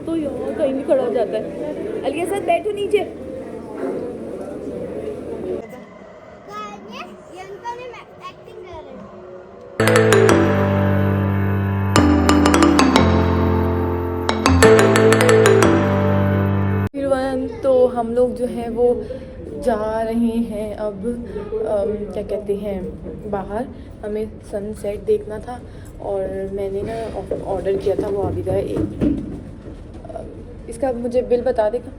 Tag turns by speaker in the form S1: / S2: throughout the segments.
S1: तो यार कहीं भी खड़ा हो जाता है। अलिया सर बैठो नीचे। तो हम लोग जो है वो जा रहे हैं अब क्या कहते हैं बाहर। हमें सनसेट देखना था और मैंने ना ऑर्डर किया था, वो आ भी गया एक। इसका मुझे बिल बता देगा।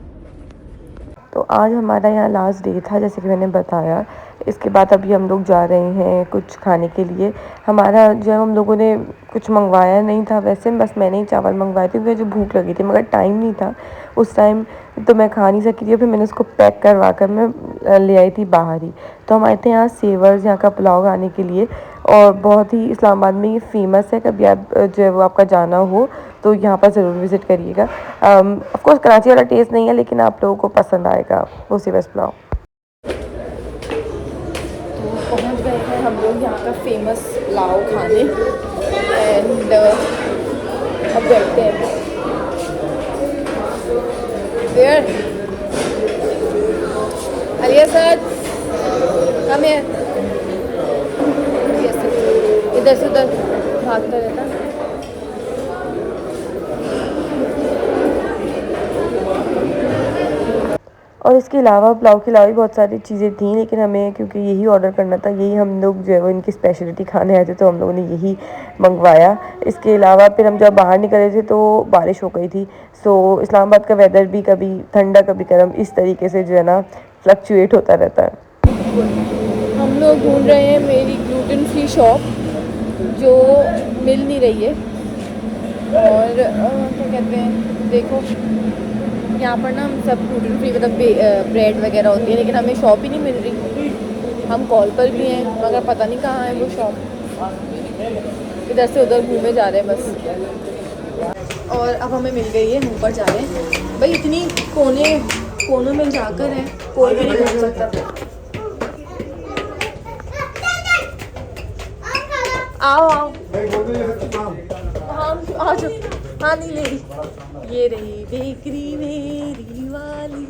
S2: तो आज हमारा यहाँ लास्ट डे था जैसे कि मैंने बताया। इसके बाद अभी हम लोग जा रहे हैं कुछ खाने के लिए। हमारा जो है हम लोगों ने कुछ मंगवाया नहीं था वैसे, बस मैंने ही चावल मंगवाए थे क्योंकि जो भूख लगी थी मगर टाइम नहीं था उस टाइम, तो मैं खा नहीं सकी थी। फिर मैंने उसको पैक करवा कर मैं ले आई थी बाहर ही। तो हम आए थे यहाँ सेवर्स, यहाँ का पुलाव खाने के लिए, और बहुत ही इस्लामाबाद में ये फ़ेमस है। कभी आप जो है वो आपका जाना हो तो यहाँ पर ज़रूर विज़िट करिएगा। ऑफ कोर्स कराची वाला टेस्ट नहीं है लेकिन आप लोगों को पसंद आएगा वो सेवर्स पुलाव।
S1: तो पहुंच गए हैं हम लोग यहाँ का फेमस पुलाव खाने एंड अब बैठते हैं। There. अलिया सर हम इधर से उधर भागता रहता।
S2: और इसके अलावा पुलाव के अलावा भी बहुत सारी चीज़ें थी, लेकिन हमें क्योंकि यही ऑर्डर करना था, यही हम लोग जो है वो इनकी स्पेशलिटी खाने आए थे तो हम लोगों ने यही मंगवाया। इसके अलावा फिर हम जब बाहर निकले थे तो बारिश हो गई थी। सो इस्लामाबाद का वेदर भी कभी ठंडा कभी गर्म इस तरीके से जो है ना फ्लक्चुएट होता रहता है।
S1: हम लोग ढूंढ रहे हैं मेरी ग्लूटेन फ्री शॉप जो मिल नहीं रही है। और क्या कहते हैं, देखो यहाँ पर ना सब ग्लूटेन फ्री मतलब ब्रेड वगैरह होती है, लेकिन हमें शॉप ही नहीं मिल रही। हम कॉल पर भी हैं मगर पता नहीं कहाँ है वो शॉप। इधर से उधर घूमे जा रहे हैं बस। और अब हमें मिल गई है, ऊपर जा रहे हैं। भाई इतनी कोनों में जाकर है, कोई भी नहीं घूम सकता। आओ आओ हाँ आ जाओ। हाँ नहीं ले रही, ये रही बेकरी मेरी वाली।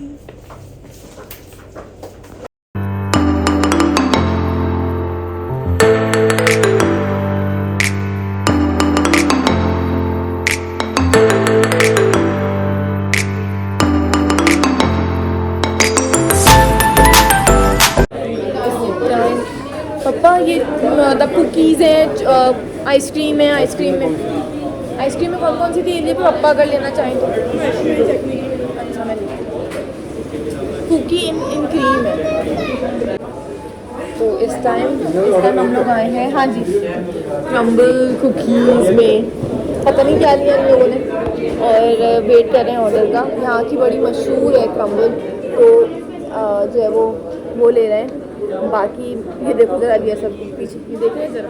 S1: पापा ये मतलब कुकीज़ हैं, आइसक्रीम है। आइसक्रीम में कौन कौन सी थी, ये पापा अगर लेना चाहें तो। अच्छा मैं कुकी इन क्रीम है। तो इस टाइम हम लोग आए हैं, हाँ जी, क्रम्बल कुकीज़ में पता नहीं क्या लिया इन लोगों ने, और वेट कर रहे हैं ऑर्डर का। यहाँ की बड़ी मशहूर है क्रम्बल, तो जो है वो ले रहे हैं। बाकी ये देखो जरा लिया सब पीछे, ये देख रहे हैं जरा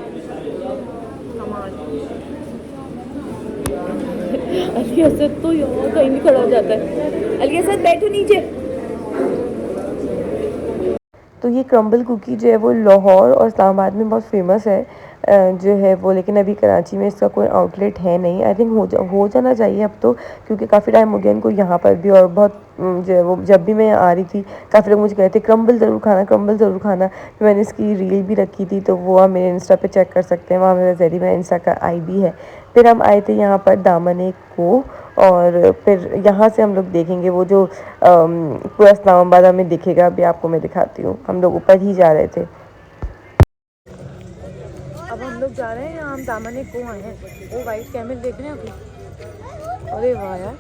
S1: अलिया सर तो यार कहीं भी खड़ा हो जाता है। अलिया सर बैठो नीचे।
S2: तो ये क्रम्बल कुकी जो है वो लाहौर और इस्लामाबाद में बहुत फेमस है जो है वो, लेकिन अभी कराची में इसका कोई आउटलेट है नहीं। आई थिंक हो जाना चाहिए अब तो, क्योंकि काफ़ी टाइम हो गया इनको यहाँ पर भी। और बहुत जो है वो जब भी मैं आ रही थी काफ़ी लोग मुझे कहते क्रम्बल ज़रूर खाना, क्रम्बल ज़रूर खाना। फिर मैंने इसकी रील भी रखी थी तो वो आप मेरे इंस्टा पे चेक कर सकते हैं, वहाँ मेरा ज़रिए मेरा इंस्टा का ID है। फिर हम आए थे यहाँ पर दामन को, और फिर यहाँ से हम लोग देखेंगे वो जो पूरा इस्लामाबाद हमें दिखेगा। अभी आपको मैं दिखाती हूँ, हम लोग ऊपर ही जा रहे थे।
S1: अब हम लोग जा रहे हैं, हम दामन को आए हैं। वो वाइट कैमल देख रहे हैं अभी। अरे वाह यार,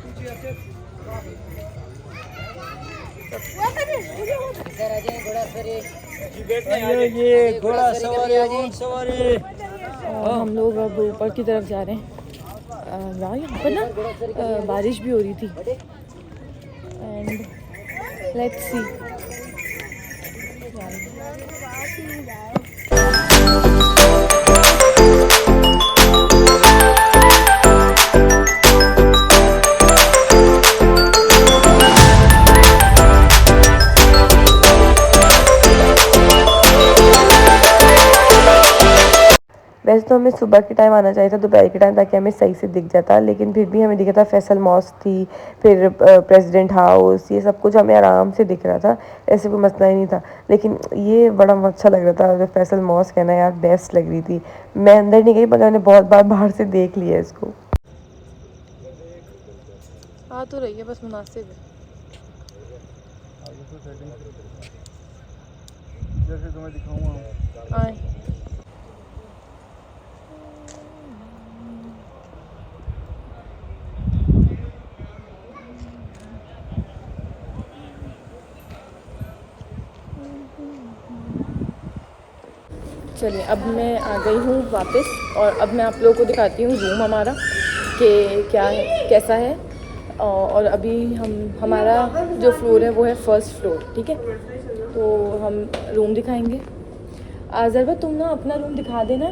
S3: ये घोड़ा सवारी।
S1: और हम लोग अब ऊपर की तरफ जा रहे हैं। यार यहाँ पर ना बारिश भी हो रही थी। And let's see.
S2: वैसे तो हमें सुबह के टाइम आना चाहिए था, दोपहर के टाइम, ताकि हमें सही से दिख जाता, लेकिन फिर भी हमें दिखा था फैसल मॉस्क थी, फिर प्रेसिडेंट हाउस, ये सब कुछ हमें आराम से दिख रहा था, ऐसे कोई मसला ही नहीं था। लेकिन ये बड़ा अच्छा लग रहा था, जो फैसल मॉस्क है ना यार, बेस्ट लग रही थी। मैं अंदर नहीं गई, मगर मैंने बहुत बार बाहर से देख लिया इसको।
S1: आ तो रही है, बस मुनासिब है।
S3: जैसे तुम्हें दिखाऊंगा।
S1: आए चलिए, अब मैं आ गई हूँ वापस, और अब मैं आप लोगों को दिखाती हूँ रूम हमारा कि क्या है, कैसा है। और अभी हमारा जो फ्लोर है वो है फर्स्ट फ्लोर, ठीक है। तो हम रूम दिखाएंगे। आज़रबा तुम ना अपना रूम दिखा देना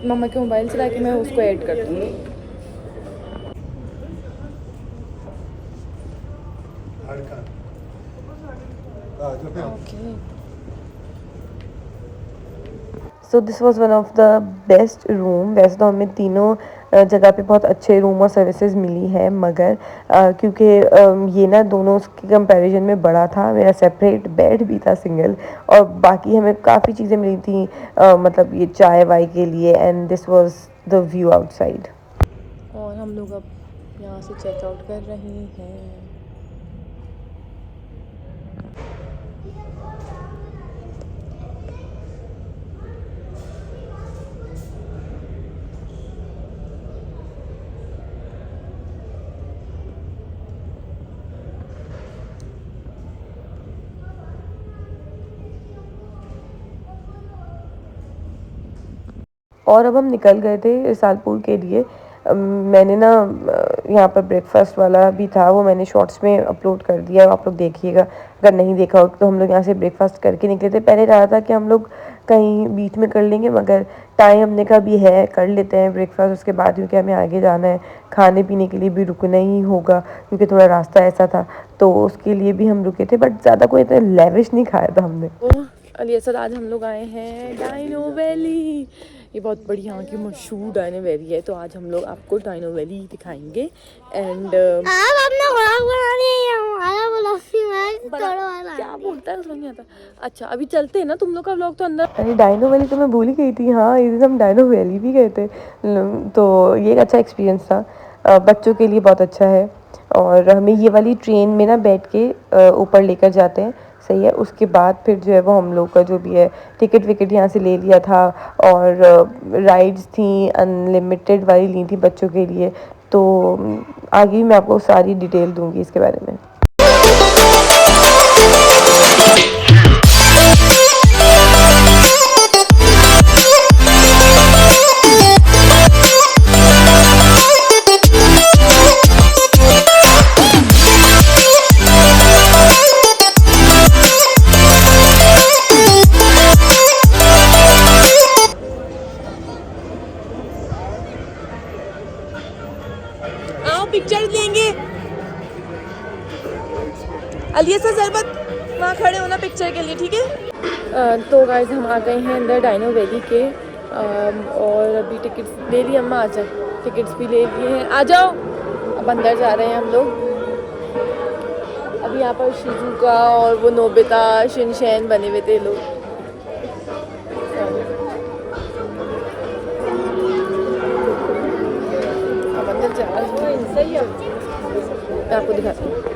S1: मम्मा के मोबाइल से, ताकि मैं उसको ऐड कर दूँगी। Okay,
S2: so this was one of the best room. वैसे तो हमें तीनों जगह पे बहुत अच्छे रूम और सर्विसेज मिली है, मगर क्योंकि ये ना दोनों के कंपैरिजन में बड़ा था, मेरा सेपरेट बेड भी था सिंगल, और बाकी हमें काफ़ी चीज़ें मिली थी, मतलब ये चाय वाय के लिए, and this was the view outside.
S1: और हम लोग अब यहाँ से चेकआउट कर रहे हैं।
S2: और अब हम निकल गए थे सालपुर के लिए। मैंने ना यहाँ पर ब्रेकफास्ट वाला भी था, वो मैंने शॉर्ट्स में अपलोड कर दिया, आप लोग देखिएगा। अगर नहीं देखा हो तो हम लोग यहाँ से ब्रेकफास्ट करके निकले थे। पहले रहा था कि हम लोग कहीं बीच में कर लेंगे, मगर टाइम हमने कहा भी है, कर लेते हैं ब्रेकफास्ट उसके बाद, क्योंकि हमें आगे जाना है, खाने पीने के लिए भी रुकना ही होगा, क्योंकि थोड़ा रास्ता ऐसा था, तो उसके लिए भी हम रुके थे। बट ज़्यादा कोई इतना लेविश नहीं खाया था हमने।
S1: अली सर, आज हम लोग आए हैं डाइनो वैली। ये बहुत बड़ी यहाँ की मशहूर डाइनो वैली है, तो आज हम लोग आपको डाइनो वैली दिखाएंगे। एंड क्या बोलता है, समझ नहीं आता। अच्छा, अभी चलते हैं ना, तुम लोग का व्लॉग तो अंदर।
S2: अरे डाइनो वैली तो मैं भूल ही गई थी। हाँ, इस दिन हम डाइनो वैली भी गए थे, तो ये एक अच्छा एक्सपीरियंस था, बच्चों के लिए बहुत अच्छा है। और हमें ये वाली ट्रेन में ना बैठ के ऊपर लेकर जाते हैं, सही है। उसके बाद फिर जो है वो हम लोग का जो भी है टिकट विकेट यहाँ से ले लिया था, और राइड्स थी अनलिमिटेड वाली ली थी बच्चों के लिए। तो आगे भी मैं आपको सारी डिटेल दूँगी इसके बारे में।
S1: पिक्चर लेंगे। अलिया से जरबत वहाँ खड़े होना पिक्चर के लिए, ठीक है। तो गाइस, हम आ गए हैं अंदर डाइनो वैली के, और अभी टिकट्स ले लिए अम्मा, आ जाए, टिकट्स भी ले लिए हैं, आ जाओ। अब अंदर जा रहे हैं हम लोग। अभी यहाँ पर शिजुका और वो नोबिता शिनचैन बने हुए थे लोग। अब अंदर जा रहे हैं, सही है, मैं आपको दिखाती हूँ।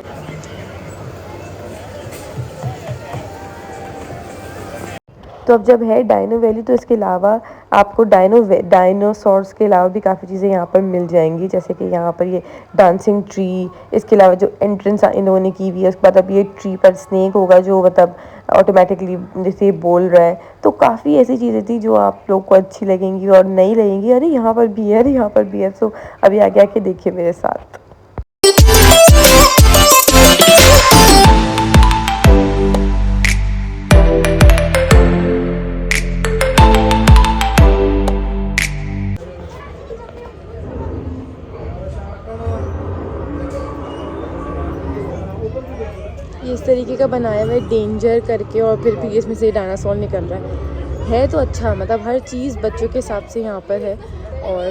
S2: तो अब जब है डाइनो वैली, तो इसके अलावा आपको डायनासोर्स के अलावा भी काफ़ी चीज़ें यहाँ पर मिल जाएंगी, जैसे कि यहाँ पर ये डांसिंग ट्री, इसके अलावा जो एंट्रेंस इन लोगों ने की हुई है, उसके बाद अब ये ट्री पर स्नेक होगा जो मतलब ऑटोमेटिकली जैसे बोल रहा है। तो काफ़ी ऐसी चीज़ें थी जो आप लोग को अच्छी लगेंगी और नहीं लगेंगी। अरे यहाँ पर भी है, अरे यहाँ पर भी है। तो अभी आगे आके देखिए मेरे साथ।
S1: ये इस तरीके का बनाया हुआ है डेंजर करके, और फिर इसमें से डायनासोर निकल रहा है। है तो अच्छा, मतलब हर चीज़ बच्चों के हिसाब से यहाँ पर है। और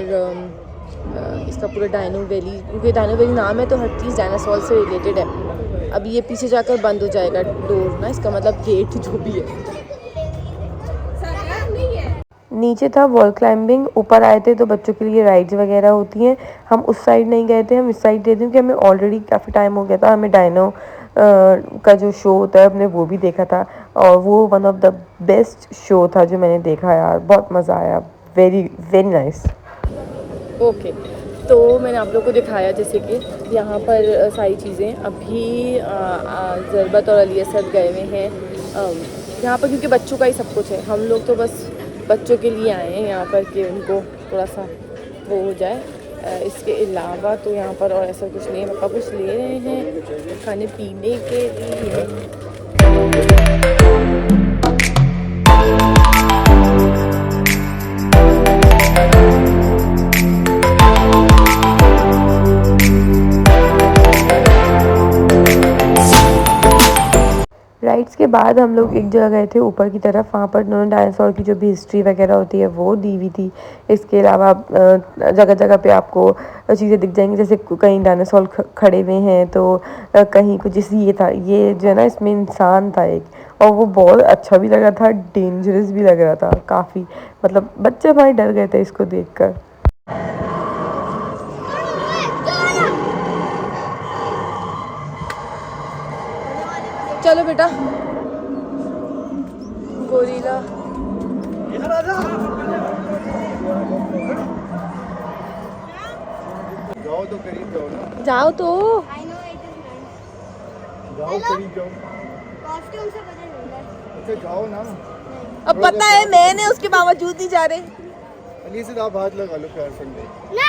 S1: इसका पूरा डायनो वैली, क्योंकि डायनो वैली नाम है तो हर चीज़ डायनासोर से रिलेटेड है। अब ये पीछे जाकर बंद हो जाएगा डोर ना, इसका मतलब गेट जो भी है।
S2: नीचे था वॉल क्लाइंबिंग, ऊपर आए थे तो बच्चों के लिए राइड्स वगैरह होती हैं। हम उस साइड नहीं गए थे, हम इस साइड गए थे क्योंकि हमें ऑलरेडी काफ़ी टाइम हो गया था। हमें डायनो का जो शो होता है हमने वो भी देखा था, और वो one of the best show था जो मैंने देखा यार, बहुत मज़ा आया, वेरी वेरी नाइस।
S1: ओके, तो मैंने आप लोग को दिखाया जैसे कि यहाँ पर सारी चीज़ें। अभी ज़रबत और अली असद गए हुए हैं यहाँ पर, क्योंकि बच्चों का ही सब कुछ है। हम लोग तो बस बच्चों के लिए आए हैं यहाँ पर कि उनको थोड़ा सा वो हो जाए। इसके अलावा तो यहाँ पर और ऐसा कुछ नहीं है। पापा कुछ ले रहे हैं खाने पीने के लिए।
S2: राइड्स के बाद हम लोग एक जगह गए थे ऊपर की तरफ, वहाँ पर उन्होंने डायनासोर की जो भी हिस्ट्री वगैरह होती है वो दी हुई थी। इसके अलावा जगह जगह पे आपको चीज़ें दिख जाएंगी, जैसे कहीं डायनासोर खड़े हुए हैं तो कहीं कुछ, जैसे ये था, ये जो है ना इसमें इंसान था एक, और वो बहुत अच्छा भी लग रहा था, डेंजरस भी लग रहा था काफ़ी, मतलब बच्चे हमारे डर गए थे इसको देख कर।
S1: चलो बेटा, गोरिल्ला
S3: जाओ तो करीब जाओ ना,
S1: जाओ तो।
S3: जाओ करीब जाओ।
S4: कॉस्ट्यूम से पता चल रहा है।
S3: अच्छा जाओ ना।
S1: अब पता है मैंने, उसके बावजूद नहीं जा रहे।
S3: अली से आप हाथ लगा लो प्यार से।
S4: ना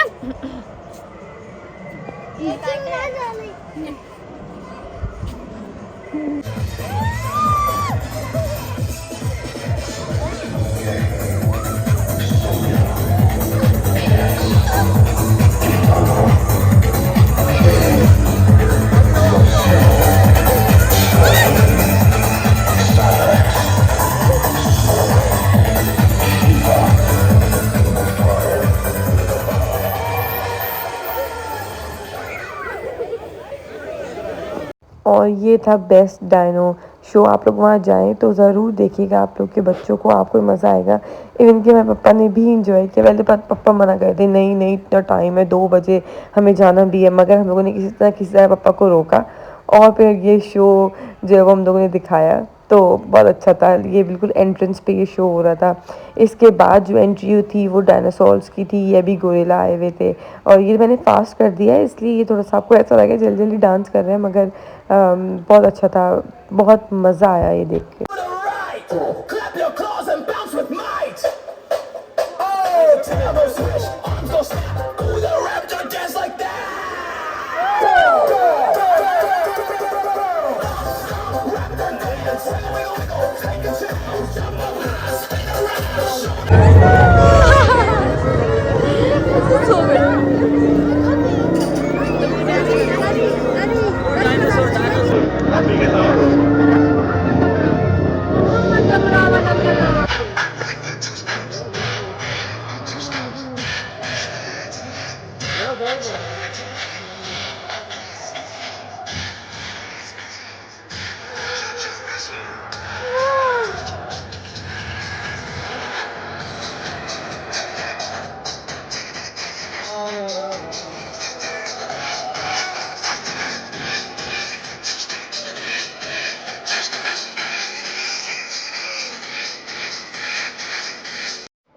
S2: और ये था बेस्ट डायनो शो। आप लोग वहाँ जाएं तो ज़रूर देखिएगा, आप लोग के बच्चों को, आपको मज़ा आएगा। इवन कि मेरे पापा ने भी इंजॉय किया। पहले पापा मना कर थे, नहीं नहीं इतना टाइम है, 2 बजे हमें जाना भी है, मगर हम लोगों ने किसी तरह पापा को रोका, और फिर ये शो जो हम लोगों ने दिखाया तो बहुत अच्छा था। ये बिल्कुल एंट्रेंस पे ये शो हो रहा था। इसके बाद जो एंट्री थी वो डायनासोर्स की थी, ये भी गोरिल्ला आए हुए थे। और ये मैंने फास्ट कर दिया है, इसलिए ये थोड़ा सा आपको ऐसा लगा जल्दी जल्दी डांस कर रहे हैं, मगर बहुत अच्छा था, बहुत मज़ा आया ये देख के।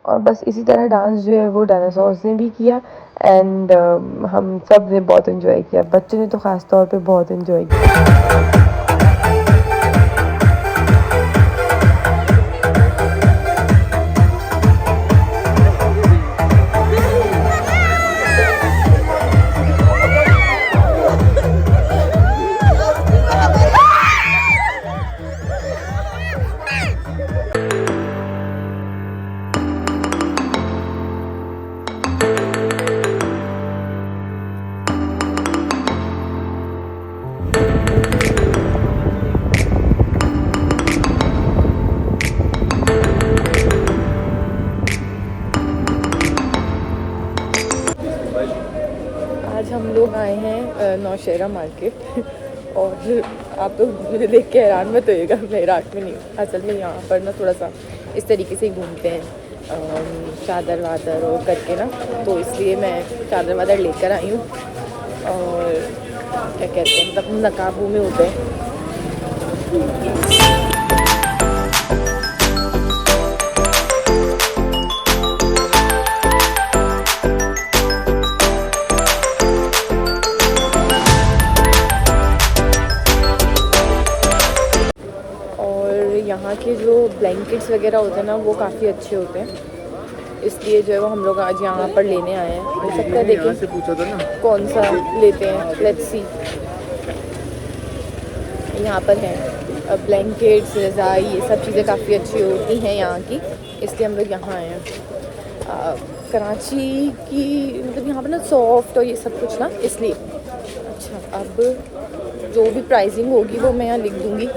S2: और बस इसी तरह डांस जो है वो डायनासोर्स ने भी किया, एंड हम सब ने बहुत इन्जॉय किया। बच्चों ने तो ख़ास तौर पे बहुत इन्जॉय किया।
S1: नौशहरा मार्केट और आप तो मुझे देख के हैरान मत होइएगा, मैं इराक में नहीं हूँ। असल में यहाँ पर ना थोड़ा सा इस तरीके से ही घूमते हैं, चादर वादर और करके ना, तो इसलिए मैं चादर वादर लेकर आई हूँ। और क्या कहते हैं, मतलब नकाबों में होते हैं। यहाँ के जो ब्लैंकेट्स वगैरह होते हैं ना वो काफ़ी अच्छे होते हैं, इसलिए जो है वो हम लोग आज यहाँ पर लेने आए हैं। हो सकता है देखिए
S3: से पूछा था ना
S1: कौन सा लेते हैं, लेट्स सी। यहाँ पर हैं ब्लैंकेट्स, रज़ाई, ये सब चीज़ें काफ़ी अच्छी होती हैं यहाँ की, इसलिए हम लोग यहाँ आए हैं। कराची की मतलब यहाँ पर ना सॉफ्ट और ये सब कुछ ना, इसलिए। अच्छा, अब जो भी प्राइसिंग होगी वो मैं यहाँ लिख दूँगी,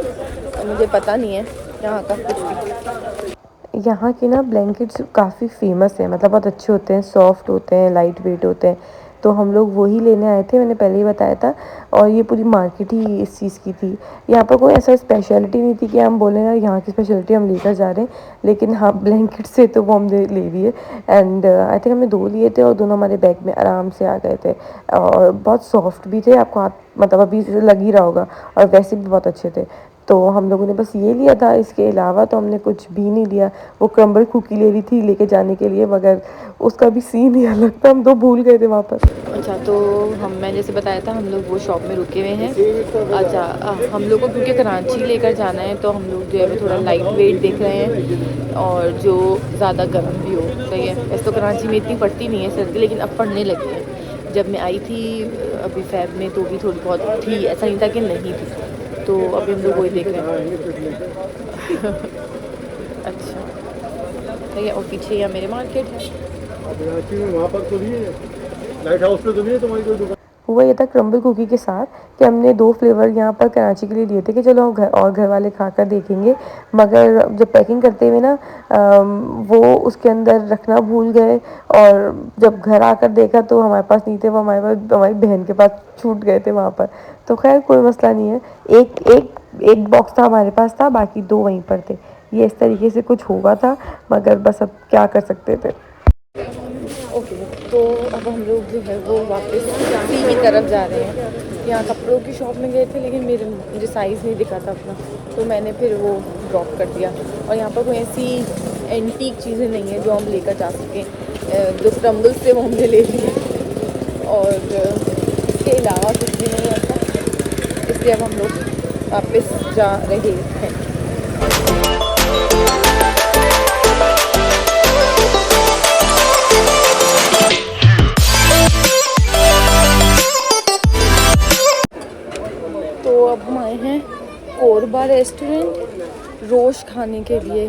S1: मुझे पता नहीं है यहाँ का कुछ भी।
S2: यहाँ के ना ब्लैंकेट्स काफ़ी फेमस है, मतलब बहुत अच्छे होते हैं, सॉफ्ट होते हैं, लाइट वेट होते हैं, तो हम लोग वही लेने आए थे, मैंने पहले ही बताया था। और ये पूरी मार्केट ही इस चीज़ की थी, यहाँ पर कोई ऐसा स्पेशलिटी नहीं थी कि हम बोले ना यहाँ की स्पेशलिटी हम लेकर जा रहे हैं, लेकिन हाँ ब्लैंकेट से तो वो हमने ले लिए। एंड आई थिंक हमने 2 लिए थे और दोनों हमारे बैग में आराम से आ गए थे, और बहुत सॉफ्ट भी थे, आपको हाथ मतलब अभी लग ही रहा होगा, और वैसे भी बहुत अच्छे थे। तो हम लोगों ने बस ये लिया था, इसके अलावा तो हमने कुछ भी नहीं लिया। वो क्रम्बल कुकी ले रही थी लेके जाने के लिए, मगर उसका भी सीन ही अलग था, हम तो भूल गए थे वापस।
S1: अच्छा, तो मैं जैसे बताया था हम लोग वो शॉप में रुके हुए हैं। अच्छा, हम लोग को क्योंकि कराची लेकर जाना है तो हम लोग जो है वो थोड़ा लाइट वेट देख रहे हैं, और जो ज़्यादा गर्म भी हो। सही है, वैसे तो कराची में इतनी पड़ती नहीं है सर्दी, लेकिन अब पड़ने लगी है। जब मैं आई थी अभी फ़ैब में तो भी थोड़ी बहुत थी, ऐसा नहीं था कि नहीं थी। तो अभी हम लोग वही देख रहे हैं। अच्छा, ठीक है, और पीछे यहाँ मेरे मार्केट है।
S3: वहाँ पर तो नहीं है, लाइट हाउस पे तो नहीं है तुम्हारी कोई दुकान?
S2: हुआ ये था क्रम्बल कुकी के साथ कि हमने 2 फ्लेवर यहाँ पर कराची के लिए लिए थे कि चलो घर वाले खाकर देखेंगे, मगर जब पैकिंग करते हुए ना वो उसके अंदर रखना भूल गए, और जब घर आकर देखा तो हमारे पास नहीं थे, वो हमारी बहन के पास छूट गए थे वहाँ पर। तो खैर कोई मसला नहीं है, एक बॉक्स था हमारे पास था, बाकी 2 वहीं पर थे। ये इस तरीके से कुछ हुआ था, मगर बस अब क्या कर सकते थे।
S1: ओके, तो अब हम लोग जो है वो वापस सी की तरफ जा रहे हैं। यहाँ कपड़ों की शॉप में गए थे, लेकिन मुझे साइज़ नहीं दिखा था अपना, तो मैंने फिर वो ड्रॉप कर दिया। और यहाँ पर कोई ऐसी एंटीक चीज़ें नहीं है जो हम लेकर जा सकें। जो क्रम्बल्स थे वो हमने ले लिए, और इसके अलावा कुछ भी नहीं ऐसा, इसलिए अब हम लोग वापस जा रहे हैं। तो अब हम आए हैं कोरबा रेस्टोरेंट रोश खाने के लिए।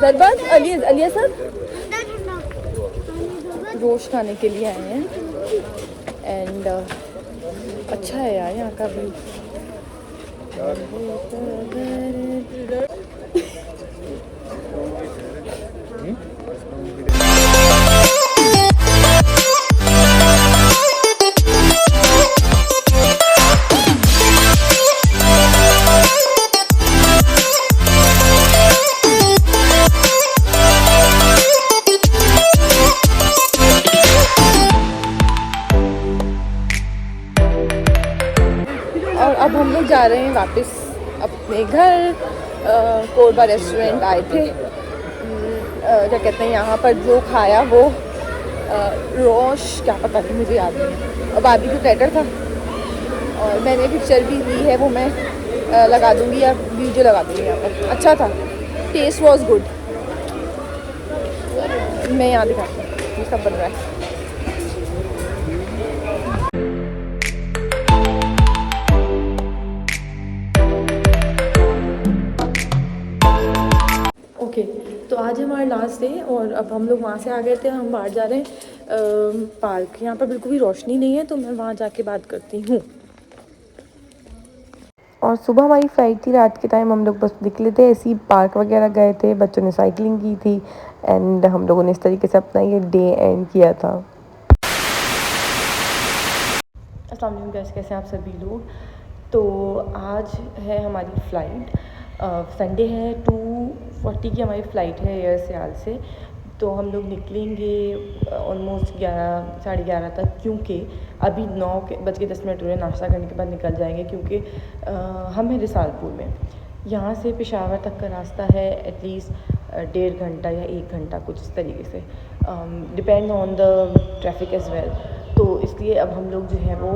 S1: दरबार अलिया सर रोश खाने के लिए आए हैं। एंड अच्छा है यार यहाँ का व्यू। और अब हम लोग जा रहे हैं वापस अपने घर। कोरबा रेस्टोरेंट आए थे, क्या कहते हैं यहाँ पर जो खाया वो रोश, क्या पता नहीं मुझे याद नहीं। और बाबी का प्लेटर था, और मैंने पिक्चर भी ली है, वो मैं लगा दूँगी या वीडियो लगा दूँगी यहाँ पर। अच्छा था, टेस्ट वॉज गुड। मैं यहाँ दिखाती हूँ ये सब बन रहा है। ओके, तो आज हमारा लास्ट डे, और अब हम लोग वहाँ से आ गए थे, हम बाहर जा रहे हैं पार्क। यहाँ पर बिल्कुल भी रोशनी नहीं है, तो मैं वहाँ जाके बात करती हूँ।
S2: और सुबह हमारी फ़्लाइट थी, रात के टाइम हम लोग बस निकले थे, ऐसे ही पार्क वगैरह गए थे, बच्चों ने साइकिलिंग की थी, एंड हम लोगों ने इस तरीके से अपना ये डे एंड किया था। अस्सलाम वालेकुम, कैसे हैं आप सभी लोग। तो आज है हमारी फ़्लाइट, संडे है, 2:40 की हमारी फ़्लाइट है एयर सियाल से। तो हम लोग निकलेंगे ऑलमोस्ट 11 साढ़े 11 तक, क्योंकि अभी 9:10 हुए, नाश्ता करने के बाद निकल जाएंगे, क्योंकि हम हैं रिसालपुर में। यहाँ से पेशावर तक का रास्ता है एटलीस्ट 1.5 घंटा या 1 घंटा, कुछ इस तरीके से, depend on the traffic as well. तो इसलिए अब हम लोग जो है वो,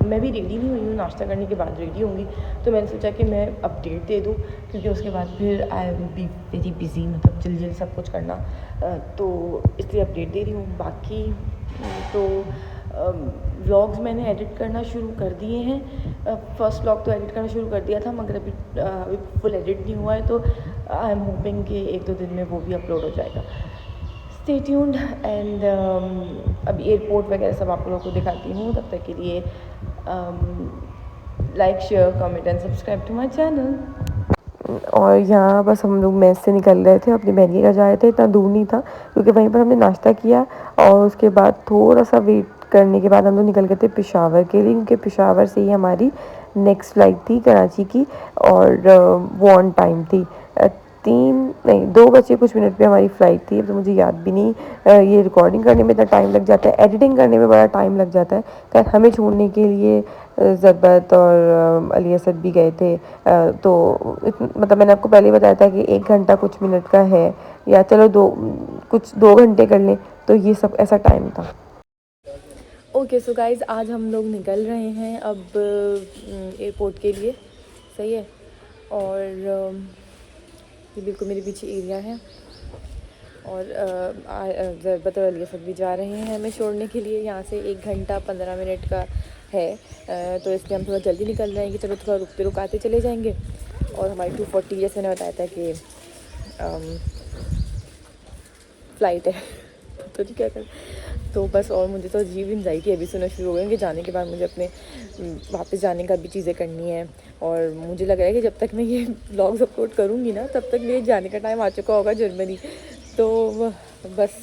S2: मैं भी रेडी नहीं हुई हूँ, नाश्ता करने के बाद रेडी होंगी। तो मैंने सोचा कि मैं अपडेट दे दूँ, क्योंकि उसके बाद फिर I will be very busy, मतलब जल्दी सब कुछ करना, तो इसलिए अपडेट दे रही हूँ। बाकी तो व्लॉग्स मैंने एडिट करना शुरू कर दिए हैं। फर्स्ट व्लॉग तो एडिट करना शुरू कर दिया था, मगर अभी फुल एडिट नहीं हुआ है, तो आई एम होपिंग कि 1-2 दिन में वो भी अपलोड हो जाएगा। स्टे ट्यून्ड एंड अब एयरपोर्ट वगैरह सब आप लोगों को दिखाती हूँ। तब तक के लिए like, share, comment and subscribe to my channel. और यहाँ बस हम लोग मेस से निकल रहे थे, अपनी बहन के घर जा रहे थे। इतना दूर नहीं था, क्योंकि वहीं पर हमने नाश्ता किया और उसके बाद थोड़ा सा वेट करने के बाद हम लोग निकल गए थे पेशावर के लिए, क्योंकि पेशावर से ही हमारी नेक्स्ट फ़्लाइट थी कराची की, और वो ऑन टाइम थी। 2 बजे कुछ मिनट पे हमारी फ़्लाइट थी। अब तो मुझे याद भी नहीं, ये रिकॉर्डिंग करने में इतना टाइम लग जाता है, एडिटिंग करने में बड़ा टाइम लग जाता है। खैर, हमें छोड़ने के लिए ज़रबत और अली असद भी गए थे। तो मतलब मैंने आपको पहले ही बताया था कि 1 घंटा कुछ मिनट का है, या चलो 2 घंटे कर लें, तो ये सब ऐसा टाइम था। ओके सो गाइज़, आज हम लोग निकल रहे हैं अब एयरपोर्ट के लिए, सही है। और ये बिल्कुल मेरे पीछे एरिया है, और ज़रबत और अली असद भी जा रहे हैं हमें छोड़ने के लिए। यहाँ से 1 घंटा 15 मिनट का है, तो इसलिए हम थोड़ा जल्दी निकल रहे हैं कि चलो थोड़ा रुकते रुकाते चले जाएंगे। और हमारी 2:40, जैसे मैंने बताया था कि फ़्लाइट है तो जी क्या कर, तो बस। और मुझे तो अजीब एंजाइटी अभी से शुरू हो गई कि जाने के बाद मुझे अपने वापस जाने का भी चीज़ें करनी है। और मुझे लग रहा है कि जब तक मैं ये व्लॉग्स अपलोड करूँगी ना, तब तक मेरे जाने का टाइम आ चुका होगा जर्मनी। तो बस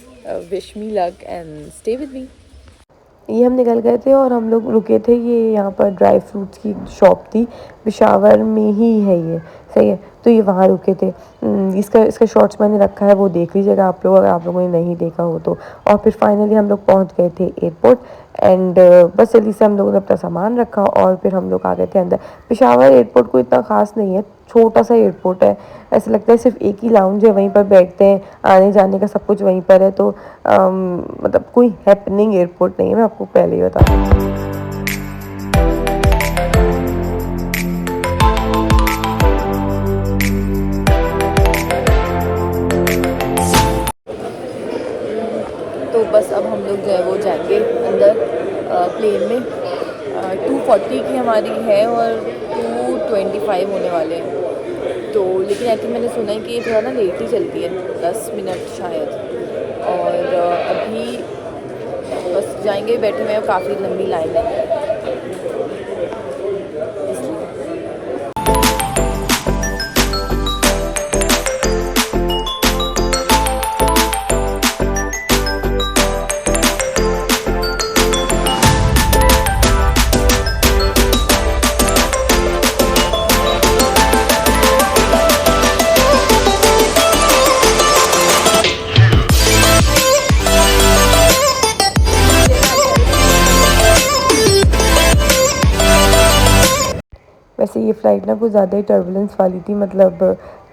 S2: wish me luck and stay with me. ये हम निकल गए थे और हम लोग रुके थे, ये यहाँ पर ड्राई फ्रूट्स की शॉप थी, पेशावर में ही है ये, सही है। तो ये वहाँ रुके थे। इसका शॉर्ट्स मैंने रखा है, वो देख लीजिएगा आप लोग, अगर आप लोगों ने नहीं देखा हो तो। और फिर फाइनली हम लोग पहुँच गए थे एयरपोर्ट, एंड बस जल्दी से हम लोगों ने अपना सामान रखा और फिर हम लोग आ गए थे अंदर। पेशावर एयरपोर्ट कोई इतना ख़ास नहीं है, छोटा सा एयरपोर्ट है, ऐसा लगता है सिर्फ एक ही लाउंज है, वहीं पर बैठते हैं, आने जाने का सब कुछ वहीं पर है। तो मतलब कोई हैपनिंग एयरपोर्ट नहीं है, मैं आपको पहले ही बता दूँ। तो बस अब हम लोग जो है वो जाएंगे अंदर प्लेन में। 2:40 की हमारी है और 2:25 होने वाले हैं। तो लेकिन आई थिंक मैंने सुना है कि ये थोड़ा ना लेट ही चलती है, 10 मिनट शायद। और अभी बस जाएंगे, बैठे हुए हैं, काफ़ी लंबी लाइन है इसलिए। वैसे ये फ़्लाइट ना कुछ ज़्यादा ही टर्बुलेंस वाली थी, मतलब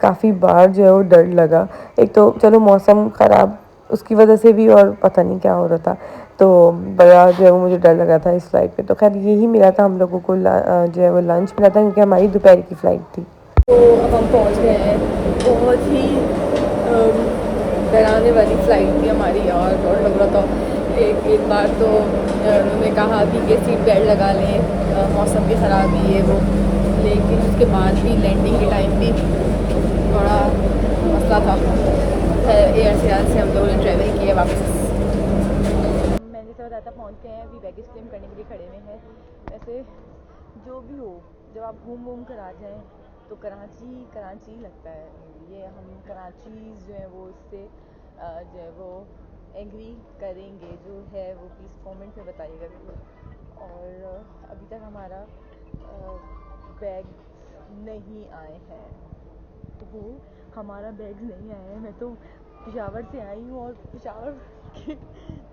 S2: काफ़ी बार जो है वो डर लगा। एक तो चलो मौसम ख़राब, उसकी वजह से भी, और पता नहीं क्या हो रहा था, तो बड़ा जो है वो मुझे डर लगा था इस फ़्लाइट पे। तो खैर यही मिला था हम लोगों को, जो है वो लंच मिला था, क्योंकि हमारी दोपहर की फ़्लाइट थी। तो अब हम पहुँच गए हैं, बहुत ही डराने वाली फ़्लाइट थी हमारी, और डर लग रहा था। एक बार तो उन्होंने कहा कि सीट बेल्ट लगा लें, मौसम भी ख़राब ही है वो, लेकिन उसके बाद भी लैंडिंग के टाइम भी बड़ा मसला था। एयर सियाल से हम लोगों ने ट्रैवल किया वापस। मैंने जैसे बताया था, पहुँच गए हैं, अभी बैगेज क्लेम करने के लिए खड़े हुए हैं। वैसे जो भी हो, जब आप घूम कर आ जाएँ तो कराची लगता है। ये हम कराची जो है वो इससे जो है वो एग्री करेंगे जो है वो, प्लीज़ कमेंट में बताइएगा ज़रूर। और अभी तक हमारा बैग नहीं आए हैं। तो वो हमारा बैग नहीं आया है। मैं तो पेशावर से आई हूँ और पेशावर की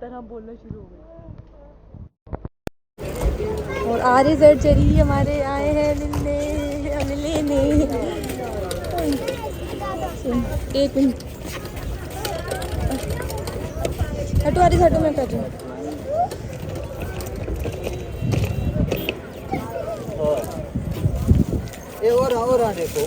S2: तरह बोलना शुरू हो गई। और RZJ हमारे आए हैं लेने। एक मिनट हटो आरिस हटो, मैं कर रही हूँ।
S5: और देखो और देखो